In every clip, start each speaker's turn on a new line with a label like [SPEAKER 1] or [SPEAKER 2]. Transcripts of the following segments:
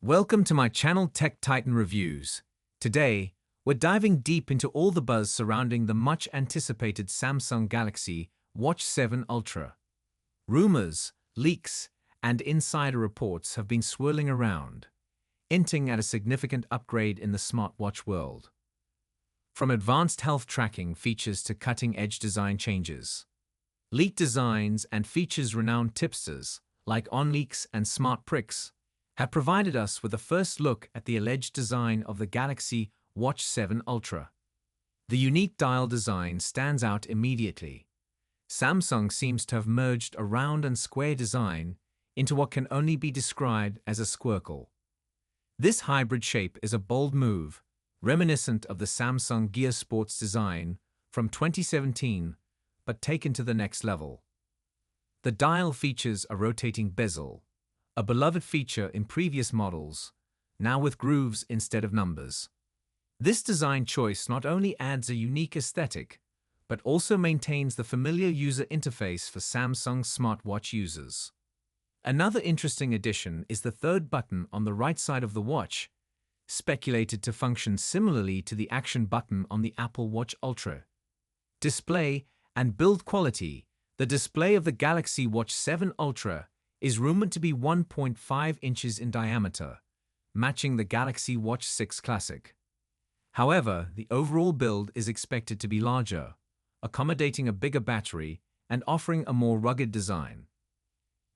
[SPEAKER 1] Welcome to my channel Tech Titan Reviews. Today, we're diving deep into all the buzz surrounding the much-anticipated Samsung Galaxy Watch 7 Ultra. Rumors, leaks, and insider reports have been swirling around, hinting at a significant upgrade in the smartwatch world. From advanced health tracking features to cutting-edge design changes, leaked designs and features renowned tipsters like OnLeaks and Smart Pricks have provided us with a first look at the alleged design of the Galaxy Watch 7 Ultra. The unique dial design stands out immediately. Samsung seems to have merged a round and square design into what can only be described as a squircle. This hybrid shape is a bold move, reminiscent of the Samsung Gear Sports design from 2017, but taken to the next level. The dial features a rotating bezel, a beloved feature in previous models, now with grooves instead of numbers. This design choice not only adds a unique aesthetic, but also maintains the familiar user interface for Samsung smartwatch users. Another interesting addition is the third button on the right side of the watch, speculated to function similarly to the action button on the Apple Watch Ultra. Display and build quality. The display of the Galaxy Watch 7 Ultra is rumored to be 1.5 inches in diameter, matching the Galaxy Watch 6 Classic. However, the overall build is expected to be larger, accommodating a bigger battery and offering a more rugged design.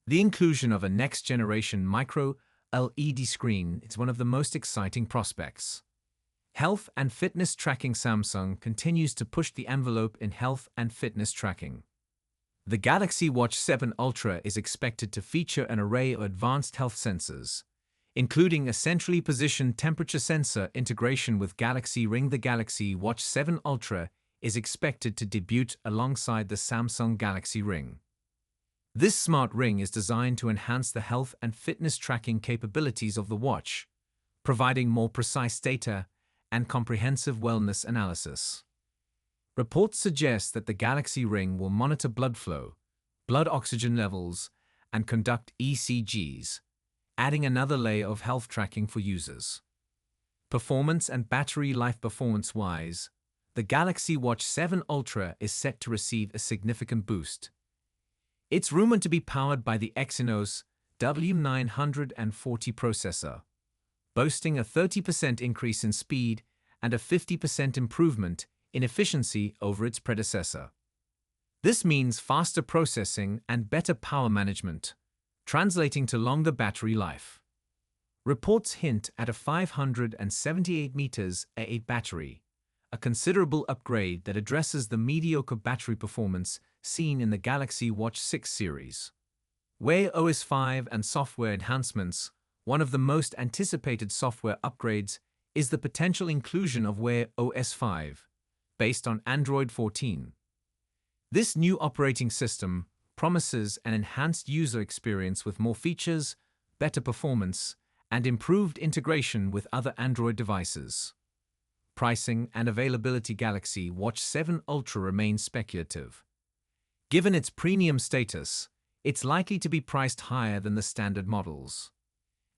[SPEAKER 1] The inclusion of a next-generation micro-LED screen is one of the most exciting prospects. Health and fitness tracking. Samsung continues to push the envelope in health and fitness tracking. The Galaxy Watch 7 Ultra is expected to feature an array of advanced health sensors, including a centrally positioned temperature sensor integration with Galaxy Ring. The Galaxy Watch 7 Ultra is expected to debut alongside the Samsung Galaxy Ring. This smart ring is designed to enhance the health and fitness tracking capabilities of the watch, providing more precise data and comprehensive wellness analysis. Reports suggest that the Galaxy Ring will monitor blood flow, blood oxygen levels, and conduct ECGs, adding another layer of health tracking for users. Performance and battery life. Performance-wise, the Galaxy Watch 7 Ultra is set to receive a significant boost. It's rumored to be powered by the Exynos W940 processor, boasting a 30% increase in speed and a 50% improvement in efficiency over its predecessor. This means faster processing and better power management, translating to longer battery life. Reports hint at a 578 mAh battery, a considerable upgrade that addresses the mediocre battery performance seen in the Galaxy Watch 6 series. Wear OS 5 and software enhancements. One of the most anticipated software upgrades is the potential inclusion of Wear OS 5, based on Android 14. This new operating system promises an enhanced user experience with more features, better performance, and improved integration with other Android devices. Pricing and availability. Galaxy Watch 7 Ultra remains speculative. Given its premium status, it's likely to be priced higher than the standard models.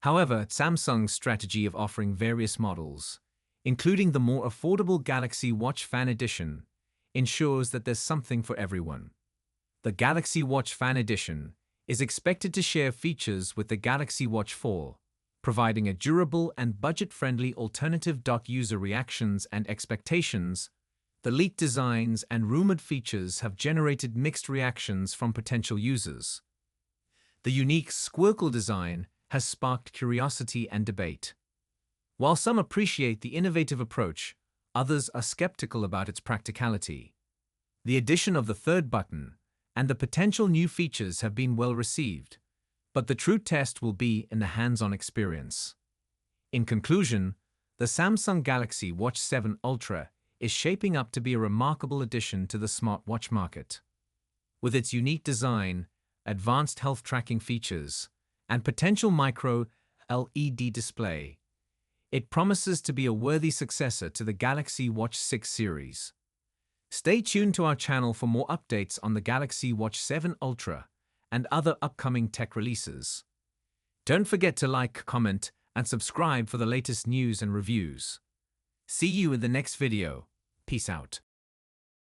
[SPEAKER 1] However, Samsung's strategy of offering various models, including the more affordable Galaxy Watch Fan Edition, ensures that there's something for everyone. The Galaxy Watch Fan Edition is expected to share features with the Galaxy Watch 4, providing a durable and budget-friendly alternative. User reactions and expectations. The leaked designs and rumored features have generated mixed reactions from potential users. The unique squircle design has sparked curiosity and debate. While some appreciate the innovative approach, others are skeptical about its practicality. The addition of the third button and the potential new features have been well received, but the true test will be in the hands-on experience. In conclusion, the Samsung Galaxy Watch 7 Ultra is shaping up to be a remarkable addition to the smartwatch market. With its unique design, advanced health tracking features, and potential micro-LED display, it promises to be a worthy successor to the Galaxy Watch 6 series. Stay tuned to our channel for more updates on the Galaxy Watch 7 Ultra and other upcoming tech releases. Don't forget to like, comment, and subscribe for the latest news and reviews. See you in the next video. Peace out.